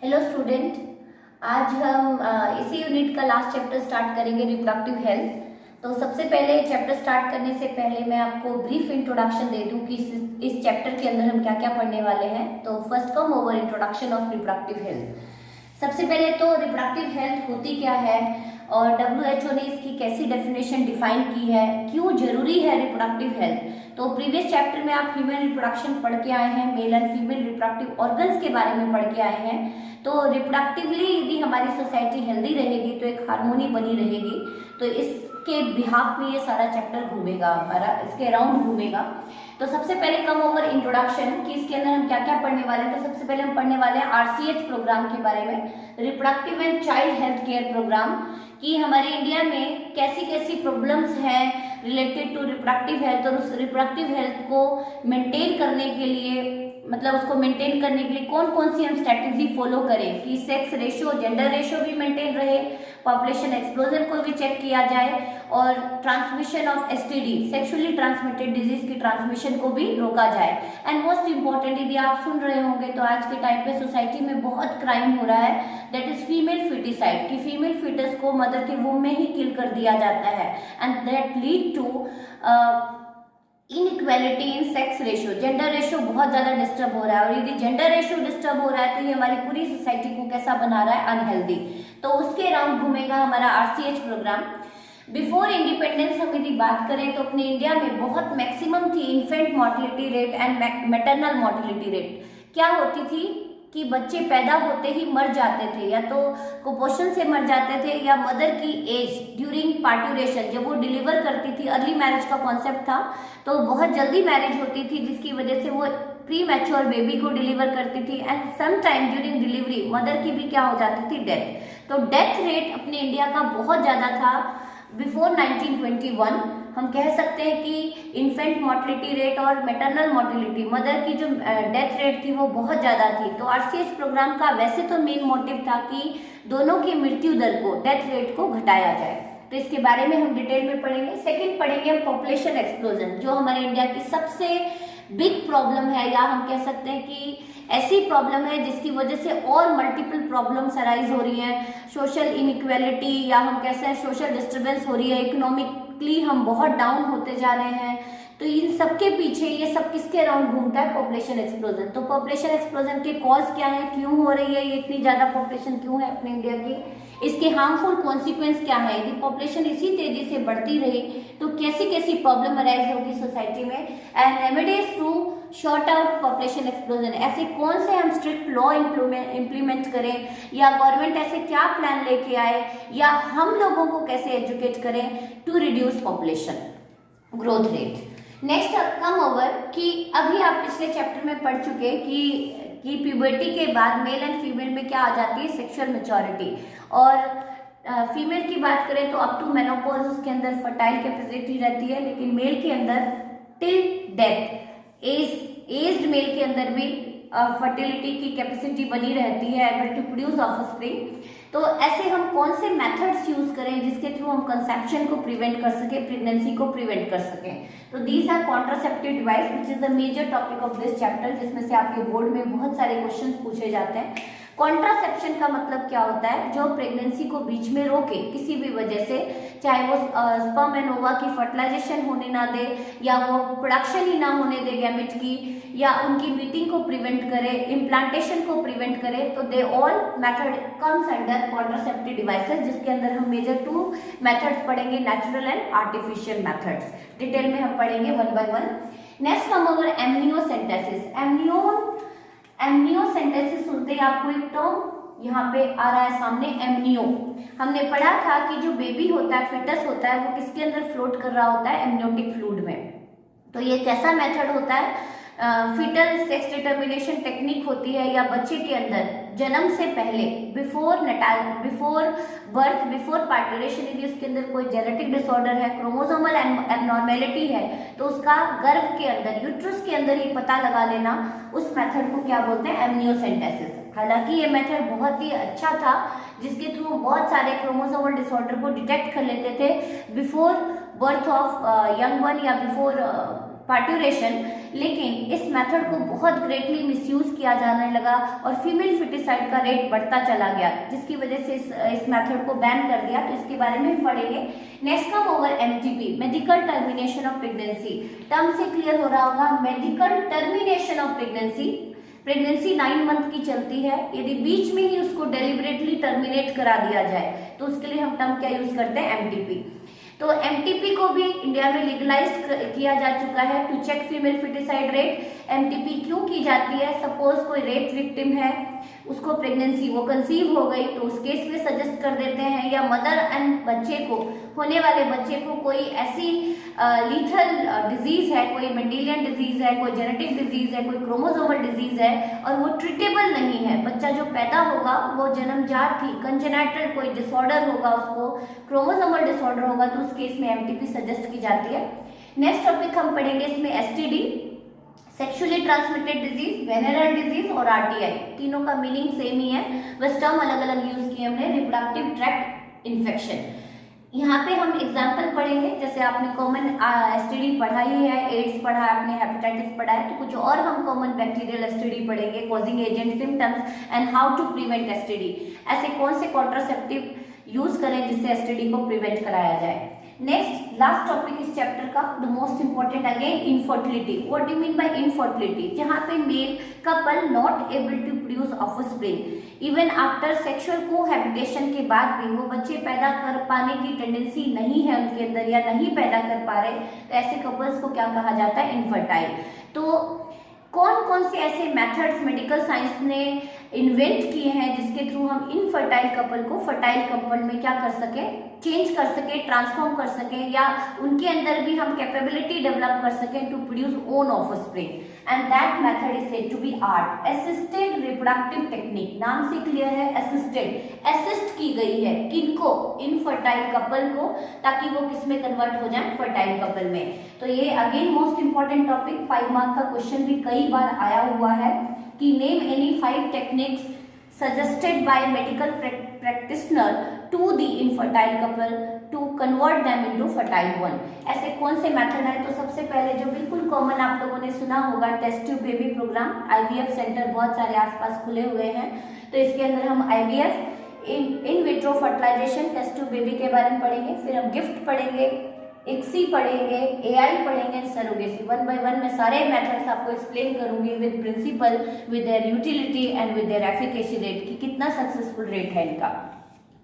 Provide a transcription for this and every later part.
Hello student. आज हम इसी यूनिट का लास्ट चैप्टर स्टार्ट करेंगे, रिप्रोडक्टिव हेल्थ। तो सबसे पहले चैप्टर स्टार्ट करने से पहले मैं आपको ब्रीफ इंट्रोडक्शन दे दूं कि इस चैप्टर के अंदर हम क्या क्या पढ़ने वाले हैं। तो first come over introduction of reproductive health. सबसे पहले तो रिप्रोडक्टिव हेल्थ होती क्या है और WHO ने इसकी कैसी डेफिनेशन डिफाइन की है, क्यों जरूरी है रिप्रोडक्टिव हेल्थ। तो प्रीवियस चैप्टर में आप ह्यूमन रिप्रोडक्शन पढ़ के आए हैं, male and female reproductive organs के बारे में पढ़ के आए हैं। तो रिप्रोडक्टिवली यदि हमारी सोसाइटी हेल्दी रहेगी तो एक हार्मोनी बनी रहेगी। तो इसके बिहाफ में ये सारा चैप्टर घूमेगा, हमारा इसके अराउंड घूमेगा। तो सबसे पहले कम ओवर इंट्रोडक्शन कि इसके अंदर हम क्या क्या पढ़ने वाले हैं। तो सबसे पहले हम पढ़ने वाले हैं RCH प्रोग्राम के बारे में, reproductive and child health care programme, कि हमारे इंडिया में कैसी कैसी प्रॉब्लम्स हैं रिलेटेड टू रिप्रोडक्टिव हेल्थ और उस रिप्रोडक्टिव हेल्थ को मेंटेन करने के लिए, मतलब उसको मेंटेन करने के लिए कौन कौन सी हम स्ट्रेटेजी फॉलो करें कि सेक्स रेशियो, जेंडर रेशियो भी मेंटेन रहे, पॉपुलेशन एक्सप्लोजन को भी चेक किया जाए और transmission of STD, sexually transmitted disease की ट्रांसमिशन को भी रोका जाए। एंड मोस्ट इंपॉर्टेंट, यदि आप सुन रहे होंगे तो आज के टाइम पे सोसाइटी में बहुत क्राइम हो रहा है, दैट इज फीमेल फिटिसाइड, कि फीमेल फिटस को मदर के वूम में ही किल कर दिया जाता है and that lead to inequality in sex ratio. Gender ratio बहुत ज्यादा डिस्टर्ब हो रहा है और यदि जेंडर रेशियो डिस्टर्ब हो रहा है तो ये हमारी पूरी सोसाइटी को कैसा बना रहा है, अनहेल्दी। तो उसके अराउंड घूमेगा हमारा RCH प्रोग्राम। बिफोर इंडिपेंडेंस हम यदि बात करें तो अपने इंडिया में बहुत मैक्सिमम थी infant mortality rate and maternal mortality rate. क्या होती थी कि बच्चे पैदा होते ही मर जाते थे, या तो कुपोषण से मर जाते थे या मदर की एज ड्यूरिंग पार्ट्यूरेशन, जब वो डिलीवर करती थी, अर्ली मैरिज का कॉन्सेप्ट था, तो बहुत जल्दी मैरिज होती थी जिसकी वजह से वो प्री मैच्योर बेबी को डिलीवर करती थी and some time during delivery mother की भी क्या हो जाती थी, डेथ। तो डेथ रेट अपने इंडिया का बहुत ज्यादा था बिफोर 1921। हम कह सकते हैं कि इन्फेंट मोर्टेलिटी रेट और मैटरनल मोर्टेलिटी, मदर की जो डेथ रेट थी वो बहुत ज़्यादा थी। तो RCH प्रोग्राम का वैसे तो मेन मोटिव था कि दोनों की मृत्यु दर को, डेथ रेट को घटाया जाए। तो इसके बारे में हम डिटेल में पढ़ेंगे। सेकंड पढ़ेंगे हम पॉपुलेशन एक्सप्लोजन, जो हमारे इंडिया की सबसे बिग प्रॉब्लम है, या हम कह सकते हैं कि ऐसी प्रॉब्लम है जिसकी वजह से और मल्टीपल प्रॉब्लम्स अराइज हो रही हैं। सोशल इनइक्वालिटी, या हम कैसे हैं, सोशल डिस्टर्बेंस हो रही है, इकोनॉमिकली हम बहुत डाउन होते जा रहे हैं। तो इन सबके पीछे ये सब किसके अराउंड घूमता है, पॉपुलेशन एक्सप्लोजन। तो पॉपुलेशन एक्सप्लोजन के कॉज क्या है, क्यों हो रही है ये इतनी ज्यादा पॉपुलेशन, क्यों है अपने इंडिया की, इसके हार्मफुल कॉन्सिक्वेंस क्या है, यदि पॉपुलेशन इसी तेजी से बढ़ती रही तो कैसी कैसी प्रॉब्लम अराइज होगी सोसाइटी में, and remedies to sort out population explosion. ऐसे कौन से हम स्ट्रिक्ट लॉ इम्प्लीमेंट करें, या गवर्नमेंट ऐसे क्या प्लान लेके आए, या हम लोगों को कैसे एजुकेट करें to reduce population growth rate. Next come over कि अभी आप पिछले चैप्टर में पढ़ चुके कि प्यूबर्टी के बाद मेल एंड फीमेल में क्या आ जाती है, सेक्सुअल मैच्योरिटी। और फीमेल की बात करें तो अप टू मेनोपॉज उसके अंदर फर्टाइल कैपेसिटी रहती है, लेकिन मेल के अंदर टिल डेथ, एज्ड मेल के अंदर भी फर्टिलिटी की कैपेसिटी बनी रहती है, एबल टू प्रोड्यूस ऑफस्प्रिंग। तो ऐसे हम कौन से मेथड्स यूज करें जिसके थ्रू हम कंसेप्शन को प्रिवेंट कर सके, प्रेगनेंसी को प्रिवेंट कर सकें। तो these are contraceptive device which is the major topic of this chapter, जिसमें से आपके बोर्ड में बहुत सारे क्वेश्चंस पूछे जाते हैं। कॉन्ट्रासेप्शन का मतलब क्या होता है, जो प्रेगनेंसी को बीच में रोके किसी भी वजह से, चाहे वो स्पर्म एंड ओवा की फर्टिलाइजेशन होने ना दे, या वो प्रोडक्शन ही ना होने दे गैमेट की, या उनकी मीटिंग को प्रिवेंट करे, इम्प्लांटेशन को प्रिवेंट करे। तो they all method comes under contraceptive devices, जिसके अंदर हम मेजर 2 मेथड्स पढ़ेंगे, natural and artificial methods. Detail में हम पढ़ेंगे one by one. Next come over amniocentesis. Amniocentesis सुनते ही आपको एक टर्म यहाँ पे आ रहा है सामने, एमनियो। हमने पढ़ा था कि जो बेबी होता है, फिटस होता है, वो किसके अंदर फ्लोट कर रहा होता है, एमनियोटिक फ्लूइड में। तो ये कैसा मेथड होता है, फीटल सेक्स डिटर्मिनेशन टेक्निक होती है, या बच्चे के अंदर जन्म से पहले, बिफोर बर्थ, बिफोर पार्टुरेशन, यदि उसके अंदर कोई जेनेटिक डिसऑर्डर है, क्रोमोसोमल एबनॉर्मेलिटी है, तो उसका गर्भ के अंदर, यूट्रस के अंदर ही पता लगा लेना, उस मेथड को क्या बोलते हैं, एमनियोसेंटेसिस। हालांकि ये मेथड बहुत ही अच्छा था, जिसके थ्रू बहुत सारे क्रोमोसोमल डिसऑर्डर को डिटेक्ट कर लेते थे before birth of young one, या बिफोर पार्टुरेशन, लेकिन इस मेथड को बहुत ग्रेटली मिसयूज किया जाने लगा और फीमेल फिटिसाइड का रेट बढ़ता चला गया, जिसकी वजह से इस मेथड को बैन कर दिया। तो इसके बारे में पढ़ेंगे। Next come over MTP, medical termination of pregnancy. Term से क्लियर हो रहा होगा, medical termination of pregnancy. Pregnancy 9 month की चलती है, यदि बीच में ही उसको डेलिबरेटली टर्मिनेट करा दिया जाए तो उसके लिए हम टर्म क्या यूज करते हैं, एमटीपी। तो एमटीपी को भी इंडिया में लीगलाइज्ड किया जा चुका है to check female foeticide rate. MTP क्यों की जाती है, सपोज कोई रेप विक्टिम है, उसको प्रेगनेंसी, वो कंसीव हो गई, तो उस केस में सजेस्ट कर देते हैं, या मदर एंड बच्चे को, होने वाले बच्चे को कोई ऐसी लीथल डिजीज है, कोई मेंडेलियन डिजीज है, कोई जेनेटिक डिजीज है, कोई क्रोमोसोमल डिजीज है और वो ट्रीटेबल नहीं है, बच्चा जो पैदा होगा वो जन्मजात ही कंजेनाइटल कोई डिसऑर्डर होगा, उसको क्रोमोसोमल डिसऑर्डर होगा, तो उस केस में एमटीपी सजेस्ट की जाती है। नेक्स्ट टॉपिक हम पढ़ेंगे इसमें STD, sexually transmitted disease, venereal disease और आरटीआई। तीनों का मीनिंग सेम ही है, बस टर्म अलग अलग यूज किए हमने। रिप्रोडक्टिव ट्रैक्ट इन्फेक्शन, यहाँ पे हम एग्जाम्पल पढ़ेंगे, जैसे आपने कॉमन एसटीडी पढ़ा ही है, एड्स पढ़ा है आपने, हेपेटाइटिस पढ़ा है, तो कुछ और हम कॉमन बैक्टीरियल एसटीडी पढ़ेंगे, causing agent, symptoms and how to prevent STD. ऐसे कौन से कॉन्ट्रासेप्टिव यूज करें जिससे एसटीडी को प्रिवेंट कराया जाए। नेक्स्ट लास्ट टॉपिक इस चैप्टर का, the most important again, infertility. What do mean by infertility, जहां पे male couple not able to produce offspring even after sexual cohabitation के बाद भी वो बच्चे पैदा कर पाने की टेंडेंसी नहीं है उनके अंदर या नहीं पैदा कर पा रहे, तो ऐसे कपल्स को क्या कहा जाता है, इनफर्टाइल। तो कौन कौन से ऐसे मेथड्स मेडिकल साइंस ने इन्वेंट किए हैं जिसके थ्रू हम इनफर्टाइल कपल को फर्टाइल कपल में क्या कर सके, चेंज कर सके, ट्रांसफॉर्म कर सके, या उनके अंदर भी हम कैपेबिलिटी डेवलप कर सके to produce own offspring, and that method is said to be ART assisted reproductive technique. नाम से क्लियर है, असिस्टेड, असिस्ट की गई है किनको, इनफर्टाइल कपल को, ताकि वो किस में कन्वर्ट हो जाए, फर्टाइल कपल में। तो ये again most important topic, 5 mark का क्वेश्चन भी कई बार आया हुआ है कि name any 5 techniques suggested by medical practitioner to the infertile couple to convert them into fertile one। ऐसे कौन से मेथड है, तो सबसे पहले जो बिल्कुल कॉमन आप लोगों ने सुना होगा, test tube baby programme. IVF centre बहुत सारे आसपास खुले हुए हैं, तो इसके अंदर हम IVF, in vitro fertilisation, test tube baby के बारे में पढ़ेंगे। फिर हम गिफ्ट पढ़ेंगे, एक्सी पढ़ेंगे, एआई पढ़ेंगे, सरोगेसी। 1 by 1 मैं सारे मेथड्स आपको एक्सप्लेन करूंगी with principle, with their utility and with their efficacy rate, कि कितना सक्सेसफुल रेट है इनका।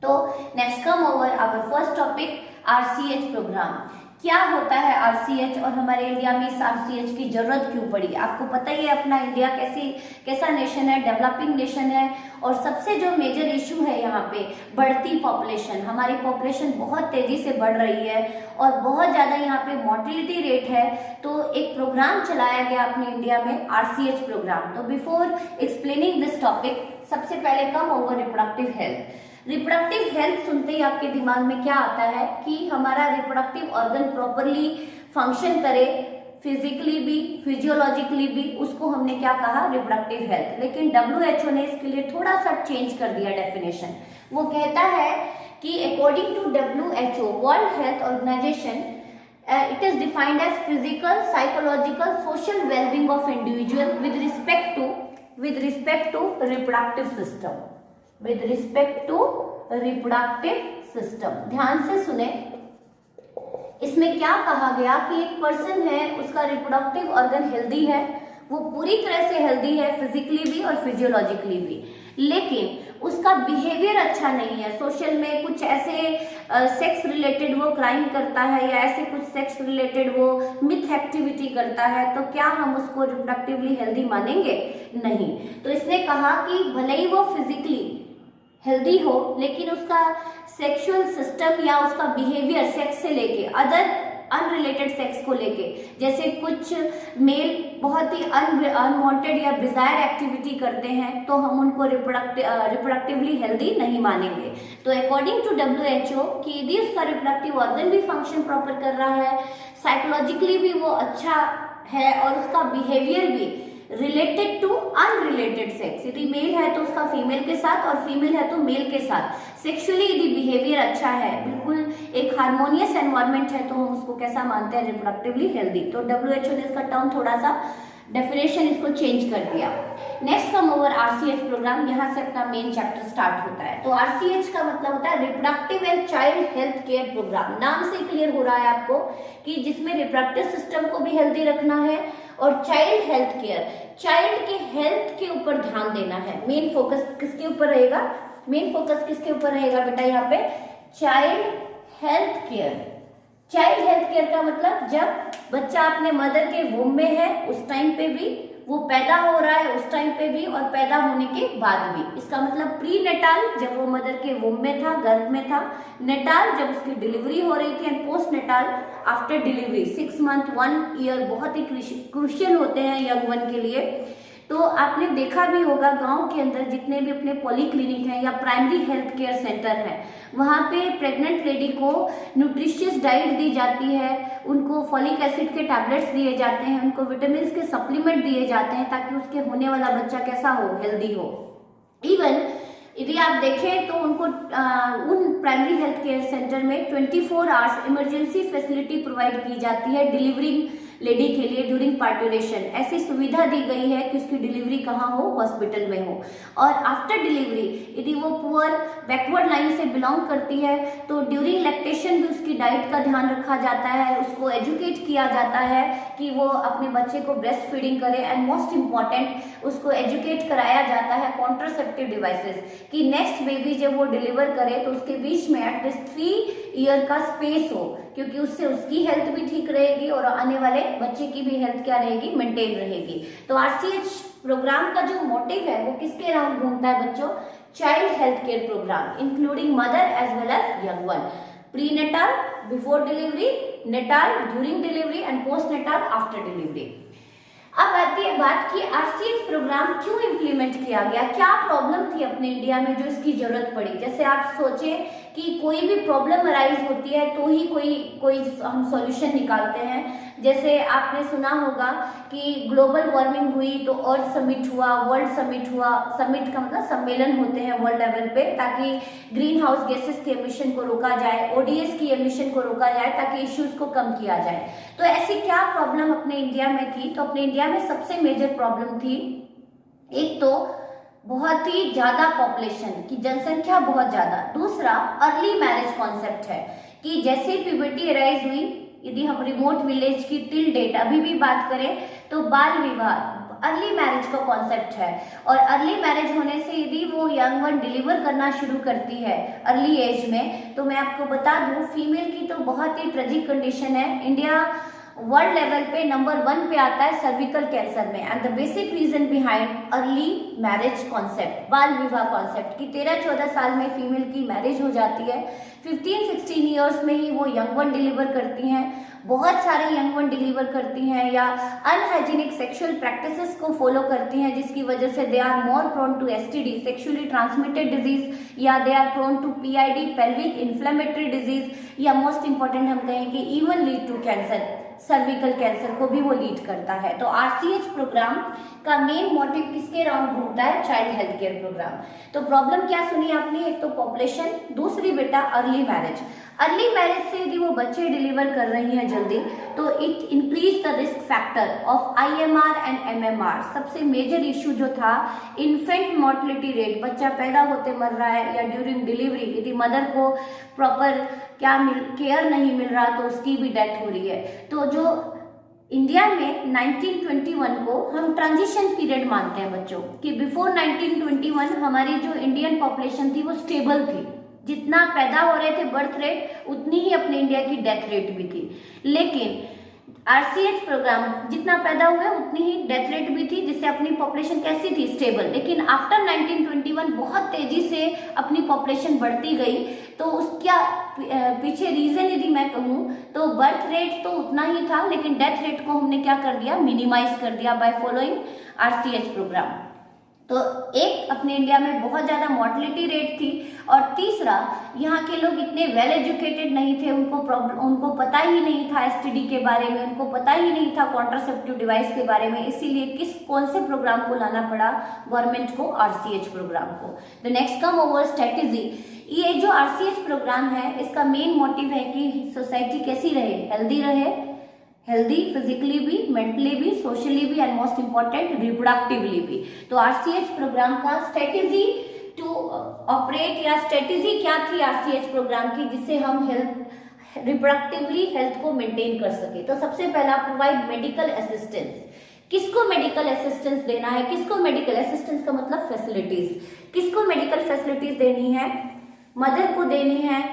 तो next come over our first topic, RCH programme. क्या होता है आरसीएच और हमारे इंडिया में इस आरसीएच की जरूरत क्यों पड़ी। आपको पता ही है अपना इंडिया कैसा नेशन है, डेवलपिंग नेशन है, और सबसे जो मेजर इशू है यहाँ पे बढ़ती पॉपुलेशन। हमारी पॉपुलेशन बहुत तेजी से बढ़ रही है और बहुत ज़्यादा यहाँ पे मोर्टिलिटी रेट है। तो एक प्रोग्राम चलाया गया अपने इंडिया में, आरसीएच प्रोग्राम। तो बिफोर एक्सप्लेनिंग दिस टॉपिक, सबसे पहले come over reproductive health. Reproductive health सुनते ही आपके दिमाग में क्या आता है कि हमारा रिप्रोडक्टिव ऑर्गन प्रॉपरली फंक्शन करे, फिजिकली भी, फिजियोलॉजिकली भी, उसको हमने क्या कहा, रिप्रोडक्टिव हेल्थ। लेकिन WHO ने इसके लिए थोड़ा सा चेंज कर दिया डेफिनेशन। वो कहता है कि according to WHO, world health organisation, it is defined as physical, psychological, social well-being of individual with respect to reproductive system, with respect to reproductive system। ध्यान से सुने, इसमें क्या कहा गया कि एक पर्सन है, उसका रिप्रोडक्टिव ऑर्गन हेल्दी है, वो पूरी तरह से हेल्दी है, फिजिकली भी और फिजियोलॉजिकली भी, लेकिन उसका बिहेवियर अच्छा नहीं है। सोशल में कुछ ऐसे सेक्स रिलेटेड वो क्राइम करता है या ऐसे कुछ सेक्स रिलेटेड वो मिथ एक्टिविटी करता है, तो क्या हम उसको रिप्रोडक्टिवली हेल्दी मानेंगे? नहीं। तो इसने कहा कि भले ही वो फिजिकली हेल्दी हो, लेकिन उसका सेक्सुअल सिस्टम या उसका बिहेवियर सेक्स से लेके अदर अनरिलेटेड सेक्स को लेके, जैसे कुछ मेल बहुत ही अनवांटेड या डिजायर एक्टिविटी करते हैं, तो हम उनको रिप्रोडक्टिवली हेल्दी नहीं मानेंगे। तो अकॉर्डिंग टू WHO कि यदि उसका रिप्रोडक्टिव ऑर्गन भी फंक्शन प्रॉपर कर रहा है, साइकोलॉजिकली भी वो अच्छा है और उसका बिहेवियर भी रिलेटेड टू अनरिलेटेड सेक्स, यदि मेल है तो उसका फीमेल के साथ और फीमेल है तो मेल के साथ सेक्सुअली यदि बिहेवियर अच्छा है, बिल्कुल एक हार्मोनियस एनवायरनमेंट है, तो हम उसको कैसा मानते हैं, रिप्रोडक्टिवली हेल्दी। तो WHO ने इसका टर्म थोड़ा सा डेफिनेशन इसको चेंज कर दिया। Next come over RCH programme, यहाँ से अपना मेन चैप्टर स्टार्ट होता है। तो RCH का मतलब होता है reproductive and child health care programme. नाम से क्लियर हो रहा है आपको कि जिसमें रिप्रोडक्टिव सिस्टम को भी हेल्दी रखना है और चाइल्ड हेल्थ केयर, चाइल्ड के हेल्थ के ऊपर ध्यान देना है। मेन फोकस किसके ऊपर रहेगा, मेन फोकस किसके ऊपर रहेगा बेटा, यहाँ पे child health care. Child health care का मतलब जब बच्चा अपने मदर के वोम में है उस टाइम पे भी, वो पैदा हो रहा है उस टाइम पे भी, और पैदा होने के बाद भी। इसका मतलब प्री नेटाल जब वो मदर के वोम में था, गर्भ में था, नेटाल जब उसकी डिलीवरी हो रही थी, and postnatal after delivery 6 month 1 year बहुत ही क्रूशियल होते हैं यंग वन के लिए। तो आपने देखा भी होगा गांव के अंदर जितने भी अपने पॉलीक्लिनिक हैं या प्राइमरी हेल्थ केयर सेंटर है, वहाँ पे प्रेग्नेंट लेडी को न्यूट्रिशियस डाइट दी जाती है, उनको फॉलिक एसिड के टैबलेट्स दिए जाते हैं, उनको विटामिन के सप्लीमेंट दिए जाते हैं ताकि उसके होने वाला बच्चा कैसा हो, हेल्दी हो। इवन यदि आप देखें तो उनको उन प्राइमरी हेल्थ केयर सेंटर में 24 आवर्स इमरजेंसी फैसिलिटी प्रोवाइड की जाती है डिलीवरिंग लेडी के लिए ड्यूरिंग पार्टुरेशन। ऐसी सुविधा दी गई है कि उसकी डिलीवरी कहाँ हो, हॉस्पिटल में हो। और आफ्टर डिलीवरी यदि वो पुअर बैकवर्ड लाइन से बिलोंग करती है तो ड्यूरिंग लैक्टेशन भी उसकी डाइट का ध्यान रखा जाता है, उसको एजुकेट किया जाता है कि वो अपने बच्चे को ब्रेस्ट फीडिंग करे, एंड मोस्ट इम्पॉर्टेंट उसको एजुकेट कराया जाता है कॉन्ट्रासेप्टिव डिवाइसेस कि नेक्स्ट बेबी जब वो डिलीवर करे तो उसके बीच में एटलीस्ट 3 ईयर का स्पेस हो, क्योंकि उससे उसकी हेल्थ भी ठीक रहेगी और आने वाले बच्चे की भी हेल्थ क्या रहेगी, मेंटेन रहेगी। तो RCH प्रोग्राम का जो मोटिव है वो किसके अराउंड घूमता है बच्चों, child health care programme including mother as well as young one, prenatal before delivery, natal during delivery and postnatal after delivery. अब आती है बात कि RCH प्रोग्राम क्यों इम्प्लीमेंट किया गया, क्या प्रॉब्लम थी अपने इंडिया में जो इसकी जरूरत पड़ी। जैसे आप सोचें कि कोई भी प्रॉब्लम अराइज होती है तो ही कोई हम सॉल्यूशन निकालते हैं। जैसे आपने सुना होगा कि ग्लोबल वार्मिंग हुई तो अर्थ समिट हुआ, वर्ल्ड समिट हुआ। समिट का मतलब सम्मेलन होते हैं वर्ल्ड लेवल पे ताकि ग्रीन हाउस गैसेस के एमिशन को रोका जाए, ODS की एमिशन को रोका जाए ताकि इश्यूज को कम किया जाए। तो ऐसी क्या प्रॉब्लम अपने इंडिया में थी, तो अपने इंडिया में सबसे मेजर प्रॉब्लम थी, एक तो बहुत ही ज्यादा पॉपुलेशन की जनसंख्या बहुत ज्यादा, दूसरा अर्ली मैरिज कॉन्सेप्ट है कि जैसे प्यूबर्टी अराइज हुई, यदि हम रिमोट विलेज की टिल डेट अभी भी बात करें तो बाल विवाह, अर्ली मैरिज का कॉन्सेप्ट है। और अर्ली मैरिज होने से यदि वो यंग वन डिलीवर करना शुरू करती है अर्ली एज में, तो मैं आपको बता दूं फीमेल की तो बहुत ही ट्रेजिक कंडीशन है। इंडिया वर्ल्ड लेवल पे नंबर 1 पे आता है सर्विकल कैंसर में, and the basic reason behind early marriage concept, बाल विवाह कॉन्सेप्ट कि 13-14 साल में फीमेल की मैरिज हो जाती है, 15-16 ईयर्स में ही वो यंग वन डिलीवर करती हैं, बहुत सारे यंग वन डिलीवर करती हैं, या अनहाइजीनिक सेक्सुअल प्रैक्टिसेस को फॉलो करती हैं जिसकी वजह से they are more prone to STD sexually transmitted disease, या they are prone to PID pelvic inflammatory disease, या मोस्ट इंपॉर्टेंट हम कहेंगे even lead to cancer, cervical cancer को भी वो लीड करता है। तो RCH प्रोग्राम का मेन मोटिव किसके अराउंड घूमता है, चाइल्ड हेल्थ केयर प्रोग्राम। तो प्रॉब्लम क्या सुनी आपने, एक तो पॉपुलेशन, दूसरी बेटा अर्ली मैरिज। अर्ली मैरिज से यदि वो बच्चे डिलीवर कर रही हैं जल्दी तो it increase the risk factor of IMR and MMR। सबसे मेजर इश्यू जो था इन्फेंट मोर्टलिटी रेट, बच्चा पैदा होते मर रहा है, या ड्यूरिंग डिलीवरी यदि मदर को प्रॉपर केयर नहीं मिल रहा तो उसकी भी डेथ हो रही है। तो जो इंडिया में 1921 को हम ट्रांजिशन पीरियड मानते हैं बच्चों कि बिफोर 1921 हमारी जो इंडियन पॉपुलेशन थी वो स्टेबल थी, जितना पैदा हो रहे थे बर्थ रेट उतनी ही अपने इंडिया की डेथ रेट भी थी। लेकिन RCH प्रोग्राम जितना पैदा हुआ उतनी ही डेथ रेट भी थी, जिससे अपनी पॉपुलेशन कैसी थी, स्टेबल। लेकिन आफ्टर 1921 बहुत तेजी से अपनी पॉपुलेशन बढ़ती गई। तो उसका पीछे रीजन यदि मैं कहूँ तो बर्थ रेट तो उतना ही था, लेकिन डेथ रेट को हमने क्या कर दिया, मिनिमाइज कर दिया बाय फॉलोइंग RCH प्रोग्राम। तो एक, अपने इंडिया में बहुत ज़्यादा मोर्टलिटी रेट थी, और तीसरा, यहाँ के लोग इतने वेल एजुकेटेड नहीं थे, उनको पता ही नहीं था एसटीडी के बारे में, उनको पता ही नहीं था कॉन्ट्रासेप्टिव डिवाइस के बारे में, इसीलिए कौन से प्रोग्राम को लाना पड़ा गवर्नमेंट को, आरसीएच प्रोग्राम को। The next come over strategy. ये जो आरसीएच प्रोग्राम है, इसका मेन मोटिव है कि सोसाइटी कैसी रहे, हेल्दी रहे, हेल्दी फिजिकली भी, मेंटली भी, सोशली भी, एंड मोस्ट इंपॉर्टेंट रिप्रोडक्टिवली भी। तो आरसीएच प्रोग्राम का स्ट्रेटेजी टू ऑपरेट, या स्ट्रेटेजी क्या थी आरसीएच प्रोग्राम की, जिससे हम रिप्रोडक्टिवली हेल्थ को मेंटेन कर सके। तो सबसे पहला, प्रोवाइड मेडिकल असिस्टेंस। किसको मेडिकल असिस्टेंस देना है, किसको मेडिकल असिस्टेंस का मतलब फैसिलिटीज, किसको मेडिकल फैसिलिटीज देनी है, मदर को देनी है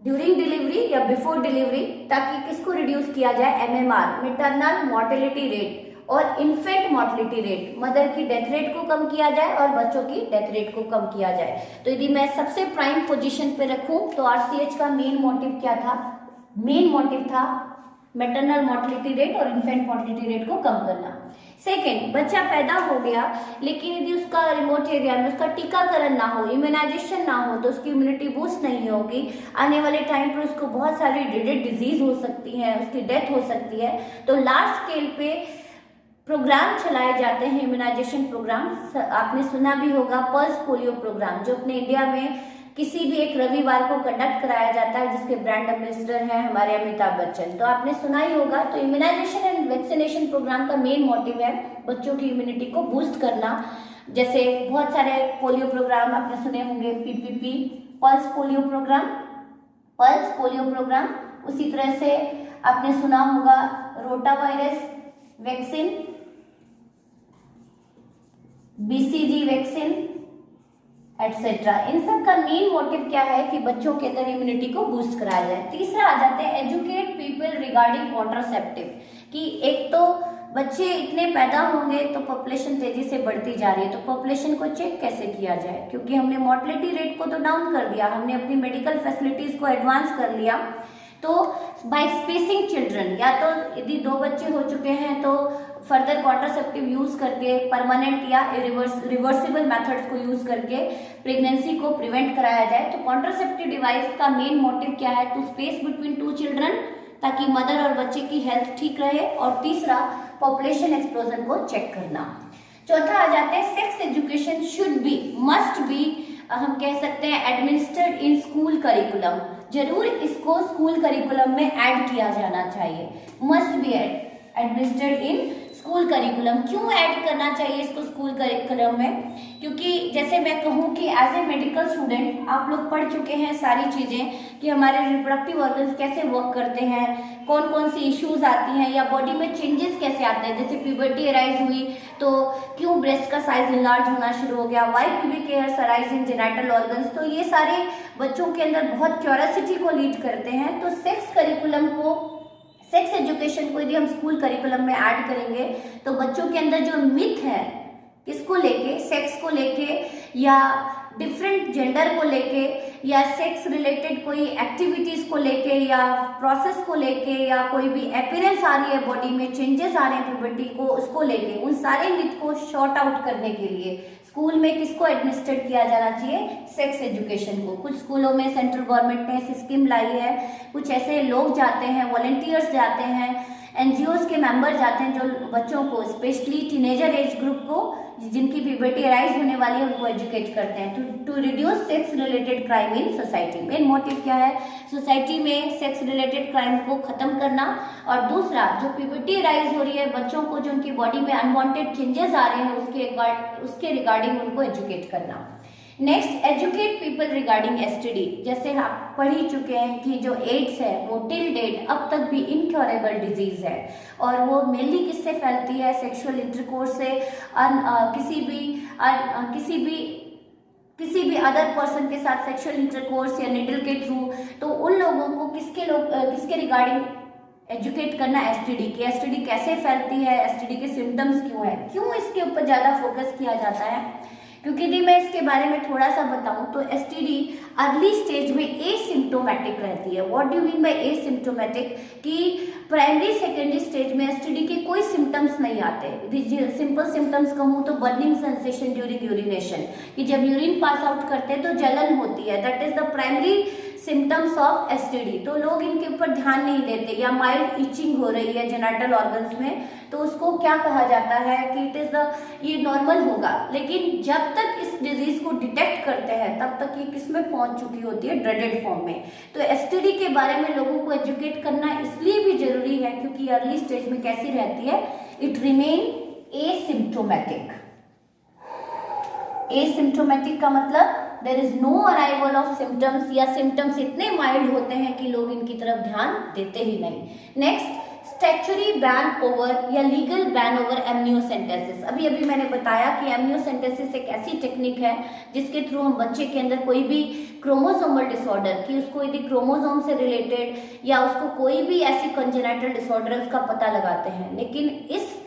ड्यूरिंग डिलीवरी या बिफोर डिलीवरी, ताकि किसको रिड्यूस किया जाए, एमएमआर, मैटरनल मोर्टेलिटी रेट, और इन्फेंट मोर्टेलिटी रेट, मदर की डेथ रेट को कम किया जाए और बच्चों की डेथ रेट को कम किया जाए। तो यदि मैं सबसे प्राइम पोजीशन पे रखूं तो आरसीएच का मेन मोटिव क्या था, मेन मोटिव था मैटरनल मोर्टेलिटी रेट और इन्फेंट मोर्टेलिटी रेट को कम करना। सेकेंड, बच्चा पैदा हो गया लेकिन यदि उसका रिमोट एरिया में उसका टीकाकरण ना हो, इम्यूनाइजेशन ना हो, तो उसकी इम्यूनिटी बूस्ट नहीं होगी, आने वाले टाइम पर उसको बहुत सारी ड्रीडेड डिजीज हो सकती है, उसकी डेथ हो सकती है। तो लार्ज स्केल पे प्रोग्राम चलाए जाते हैं, इम्यूनाइजेशन प्रोग्राम। आपने सुना भी होगा पल्स पोलियो प्रोग्राम, जो अपने इंडिया में किसी भी एक रविवार को कंडक्ट कराया जाता है, जिसके ब्रांड एम्बेसडर हैं हमारे अमिताभ बच्चन। तो आपने सुना ही होगा। तो इम्यूनाइजेशन एंड वैक्सीनेशन प्रोग्राम का मेन मोटिव है बच्चों की इम्यूनिटी को बूस्ट करना। जैसे बहुत सारे पोलियो प्रोग्राम आपने सुने होंगे, PPP, pulse polio program, pulse polio program. उसी तरह से आपने सुना होगा rotavirus vaccine, BCG vaccine, etcetera. इन सब का मेन मोटिव क्या है कि बच्चों के अंदर इम्यूनिटी को बूस्ट कराया जाए। तीसरा आ जाते हैं एजुकेट पीपल रिगार्डिंग कॉन्ट्रासेप्टिव, कि एक तो बच्चे इतने पैदा होंगे तो पॉपुलेशन तेजी से बढ़ती जा रही है, तो पॉपुलेशन को चेक कैसे किया जाए, क्योंकि हमने मोर्टेलिटी रेट को तो डाउन कर दिया, हमने अपनी मेडिकल फैसिलिटीज को एडवांस कर लिया। तो बाय स्पेसिंग चिल्ड्रन, या तो यदि 2 बच्चे हो चुके हैं तो फर्दर कॉन्ट्रासेप्टिव यूज करके, परमानेंट या रिवर्सिबल मेथड्स को यूज करके प्रेगनेंसी को प्रिवेंट कराया जाए। तो कॉन्ट्रासेप्टिव डिवाइस का मेन मोटिव क्या है, टू स्पेस बिटवीन 2 चिल्ड्रन, ताकि मदर और बच्चे की हेल्थ ठीक रहे। और तीसरा, पॉपुलेशन एक्सप्लोजन को चेक करना। चौथा आ जाते हैं sex education should be, must be, हम कह सकते हैं एडमिनिस्टर्ड इन स्कूल करिकुलम। जरूर इसको स्कूल करिकुलम में ऐड किया जाना चाहिए, must be administered in school curriculum. क्यों ऐड करना चाहिए इसको स्कूल करिकुलम में, क्योंकि जैसे मैं कहूँ कि एज ए मेडिकल स्टूडेंट आप लोग पढ़ चुके हैं सारी चीज़ें कि हमारे रिप्रोडक्टिव ऑर्गन्स कैसे वर्क करते हैं, कौन कौन सी इश्यूज आती हैं या बॉडी में चेंजेस कैसे आते हैं। जैसे प्यूबर्टी अराइज हुई तो क्यों ब्रेस्ट का साइज इनलार्ज होना शुरू हो गया, why pubic hairs arise in genital organs. तो ये सारे बच्चों के अंदर बहुत क्यूरियोसिटी को लीड करते हैं। तो सेक्स करिकुलम को, सेक्स एजुकेशन को यदि हम स्कूल करिकुलम में ऐड करेंगे तो बच्चों के अंदर जो मिथ है किसको लेके, सेक्स को लेके या डिफरेंट जेंडर को लेके या सेक्स रिलेटेड कोई एक्टिविटीज को लेके या प्रोसेस को लेके या कोई भी अपीयरेंस आ रही है बॉडी में, चेंजेस आ रहे हैं प्यूबर्टी को, उसको लेके, उन सारे मिथ को शॉर्ट आउट करने के लिए स्कूल में किसको एडमिनिस्ट्रेट किया जाना चाहिए, सेक्स एजुकेशन को। कुछ स्कूलों में सेंट्रल गवर्नमेंट ने ऐसी स्कीम लाई है, कुछ ऐसे लोग जाते हैं, वॉलंटियर्स जाते हैं, एनजीओज के मेंबर जाते हैं जो बच्चों को, स्पेशली टीनेजर एज ग्रुप को जिनकी प्यूबर्टी अराइज होने वाली है, उनको एजुकेट करते हैं to reduce sex related crime in society. Main motive क्या है, सोसाइटी में सेक्स रिलेटेड क्राइम को खत्म करना। और दूसरा, जो प्यूबर्टी अराइज हो रही है बच्चों को, जो उनकी बॉडी में अनवांटेड चेंजेस आ रहे हैं, उसके रिगार्डिंग उनको एजुकेट करना। Next, educate people regarding STD. जैसे आप पढ़ ही चुके हैं कि जो एड्स है वो टिल डेट अब तक भी इनक्योरेबल डिजीज है और वो मेनली किससे फैलती है, सेक्सुअल इंटरकोर्स से, किसी भी अदर पर्सन के साथ सेक्सुअल इंटरकोर्स या निडल के थ्रू। तो उन लोगों को किसके रिगार्डिंग एजुकेट करना, एसटीडी की, एसटीडी कैसे फैलती है, एसटीडी के सिम्टम्स क्यों है, क्यों इसके ऊपर ज्यादा फोकस किया जाता है, क्योंकि यदि मैं इसके बारे में थोड़ा सा बताऊं तो एसटीडी अर्ली स्टेज में एसिम्प्टोमेटिक रहती है। What do mean bye asymptomatic? कि प्राइमरी सेकेंडरी स्टेज में एसटीडी के कोई सिम्टम्स नहीं आते। सिंपल सिम्टम्स कहूँ तो बर्निंग सेंसेशन ड्यूरिंग यूरिनेशन, कि जब यूरिन पास आउट करते हैं तो जलन होती है, that is the primary symptoms of STD. तो लोग इनके ऊपर ध्यान नहीं देते। या माइल्ड इचिंग हो रही है जेनिटल ऑर्गन्स में, तो उसको क्या कहा जाता है कि इट इज द, ये नॉर्मल होगा। लेकिन जब तक इस डिजीज को डिटेक्ट करते हैं तब तक ये किस में पहुंच चुकी होती है? ड्रेडेड फॉर्म में। तो एसटीडी के बारे में लोगों को एजुकेट करना इसलिए भी जरूरी है क्योंकि अर्ली स्टेज में कैसी रहती है? It remain asymptomatic. एसिम्प्टोमेटिक का मतलब there is no arrival of symptoms, या सिम्टम्स इतने माइल्ड होते हैं कि लोग इनकी तरफ ध्यान देते ही नहीं। नेक्स्ट, स्टैच्यूटरी बैन ओवर या लीगल बैन ओवर एमनियोसेंटेसिस। अभी अभी मैंने बताया कि एमनियोसेंटेसिस एक ऐसी टेक्निक है जिसके थ्रू हम बच्चे के अंदर कोई भी क्रोमोसोमल डिसऑर्डर, कि उसको यदि क्रोमोसोम से रिलेटेड या उसको कोई भी ऐसी कंजेनाइटल डिसऑर्डर है उसका पता लगाते हैं। लेकिन इस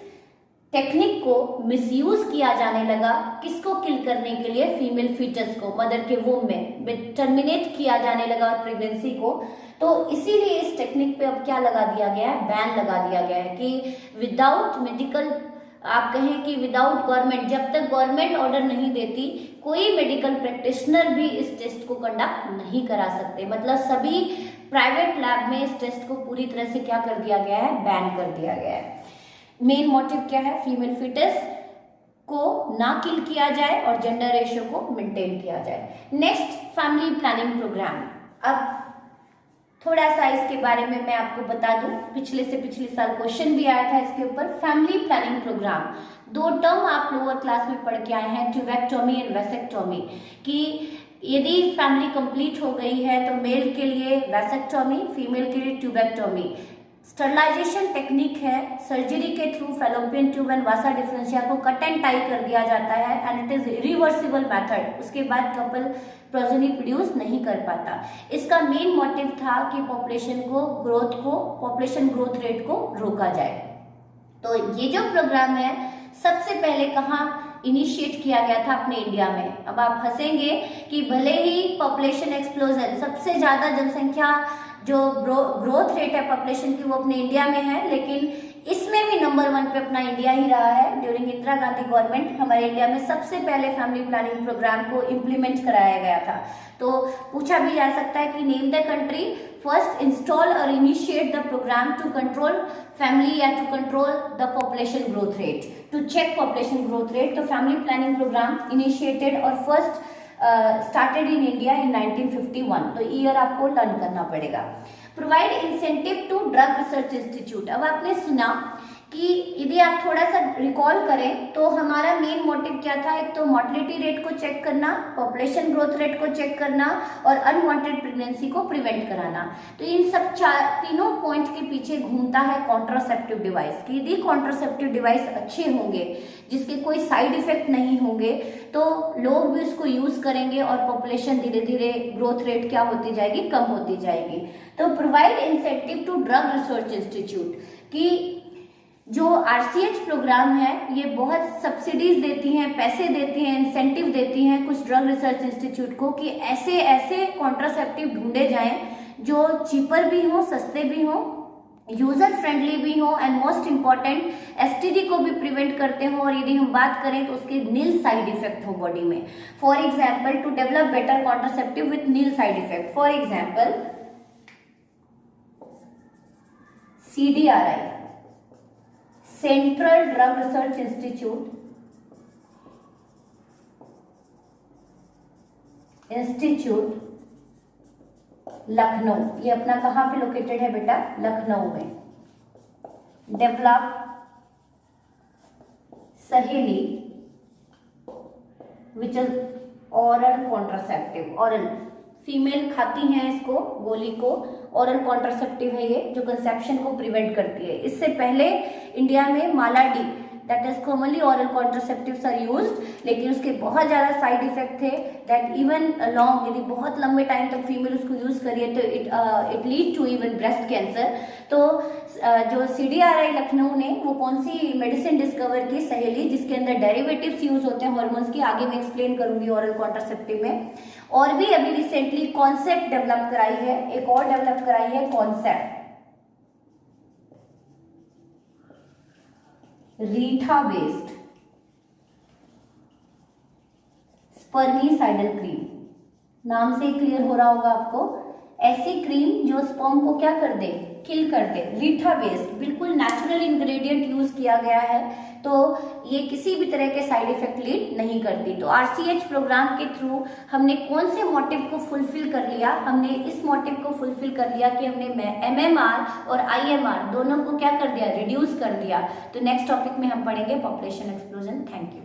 टेक्निक को मिसयूज किया जाने लगा, किसको किल करने के लिए? फीमेल फीटस को, मदर के वूम में टर्मिनेट किया जाने लगा प्रेगनेंसी को। तो इसीलिए इस टेक्निक पे अब क्या लगा दिया गया है? बैन लगा दिया गया है कि विदाउट मेडिकल, आप कहें कि विदाउट गवर्नमेंट, जब तक गवर्नमेंट ऑर्डर नहीं देती कोई मेडिकल प्रैक्टिशनर भी इस टेस्ट को कंडक्ट नहीं करा सकते। मतलब सभी प्राइवेट लैब में इस टेस्ट को पूरी तरह से क्या कर दिया गया है? बैन कर दिया गया है। मेन मोटिव क्या है? फीमेल फिटस को ना किल किया जाए और जेंडर रेशियो को मेंटेन किया जाए। Next, family planning programme. अब थोड़ा सा इसके बारे में मैं आपको बता दूं, पिछले साल क्वेश्चन भी आया था इसके ऊपर। फैमिली प्लानिंग प्रोग्राम, दो टर्म आप लोअर क्लास में पढ़ के आए हैं, ट्यूबेक्टोमी एंड वेसेक्टोमी, कि यदि फैमिली कंप्लीट हो गई है तो मेल के लिए वेसेक्टोमी, फीमेल के लिए ट्यूबेक्टोमी। स्टरलाइजेशन टेक्निक है, सर्जरी के through fallopian tube and Vasa differentia को कट एंड टाई कर दिया जाता है and it is reversible method. उसके बाद कपल प्रोजेनी प्रोड्यूस नहीं कर पाता। इसका मेन मोटिव था कि पॉपुलेशन ग्रोथ रेट को रोका जाए। तो ये जो प्रोग्राम है सबसे पहले कहाँ इनिशिएट किया गया था? अपने इंडिया में। अब आप हंसेंगे कि भले ही पॉपुलेशन एक्सप्लोजन, सबसे ज्यादा जनसंख्या जो ग्रोथ रेट है पॉपुलेशन की वो अपने इंडिया में है, लेकिन इसमें भी नंबर 1 पे अपना इंडिया ही रहा है। ड्यूरिंग इंदिरा गांधी गवर्नमेंट हमारे इंडिया में सबसे पहले फैमिली प्लानिंग प्रोग्राम को इम्प्लीमेंट कराया गया था। तो पूछा भी जा सकता है कि name the country first install और initiate the program to control family या to control the population growth rate, to check population growth rate. तो फैमिली प्लानिंग प्रोग्राम इनिशिएटेड और first started in India in 1951। तो year आपको learn करना पड़ेगा। Provide incentive to drug research institute. अब आपने सुना कि यदि आप थोड़ा सा रिकॉल करें तो हमारा मेन मोटिव क्या था? एक तो मोर्टेलिटी रेट को चेक करना, पॉपुलेशन ग्रोथ रेट को चेक करना और अनवांटेड प्रेगनेंसी को प्रिवेंट कराना। तो इन सब तीनों पॉइंट के पीछे घूमता है कॉन्ट्रासेप्टिव डिवाइस। कि यदि कॉन्ट्रासेप्टिव डिवाइस अच्छे होंगे, जिसके कोई साइड इफेक्ट नहीं होंगे, तो लोग भी उसको यूज करेंगे और पॉपुलेशन धीरे धीरे ग्रोथ रेट क्या होती जाएगी? कम होती जाएगी। तो provide incentive to drug research institute, कि जो आरसीएच प्रोग्राम है ये बहुत सब्सिडीज देती हैं, पैसे देती हैं, इंसेंटिव देती हैं कुछ ड्रग रिसर्च इंस्टीट्यूट को कि ऐसे ऐसे कॉन्ट्रासेप्टिव ढूंढे जाएं जो चीपर भी हो, सस्ते भी हो, यूजर फ्रेंडली भी हो एंड मोस्ट इंपॉर्टेंट एसटीडी को भी प्रिवेंट करते हो। और यदि हम बात करें तो उसके नील साइड इफेक्ट हो बॉडी में। For example, to develop better contraceptive with nil side effect. For example, CDRI, central drug research institute Lucknow, ये अपना कहाँ पे लोकेटेड है बेटा? लखनऊ में। Develop Saheli which is oral contraceptive. Oral, female खाती हैं इसको, गोली को। ऑरल कॉन्ट्रासेप्टिव है ये, जो कंसेप्शन को प्रिवेंट करती है। इससे पहले इंडिया में Mala D that is commonly oral contraceptives are used, लेकिन उसके बहुत ज़्यादा साइड इफेक्ट थे दैट इवन लॉन्ग, यदि बहुत लंबे टाइम तक फीमेल उसको यूज़ करिए तो it lead to even breast cancer. तो जो CDRI लखनऊ ने वो कौन सी मेडिसिन डिस्कवर की, सहेली, जिसके अंदर डेरिवेटिव्स यूज होते हैं हॉर्मोन्स की, आगे मैं एक्सप्लेन करूंगी ऑरल कॉन्ट्रासेप्टिव में। और भी अभी रिसेंटली कॉन्सेप्ट डेवलप कराई है, एक और डेवलप कराई है कॉन्सेप्ट, रीठा बेस्ड स्पर्मिसाइडल क्रीम, नाम से क्लियर हो रहा होगा आपको। ऐसी क्रीम जो स्पर्म को क्या कर दे, किल कर दे, रीठा बेस्ड, बिल्कुल नेचुरल इंग्रेडिएंट यूज किया गया है, तो ये किसी भी तरह के साइड इफेक्ट लीड नहीं करती। तो RCH प्रोग्राम के थ्रू हमने कौन से मोटिव को फुलफिल कर लिया, हमने इस मोटिव को फुलफिल कर लिया कि हमने MMR और IMR दोनों को क्या कर दिया, रिड्यूस कर दिया। तो नेक्स्ट टॉपिक में हम पढ़ेंगे पॉपुलेशन एक्सप्लोजन। Thank you.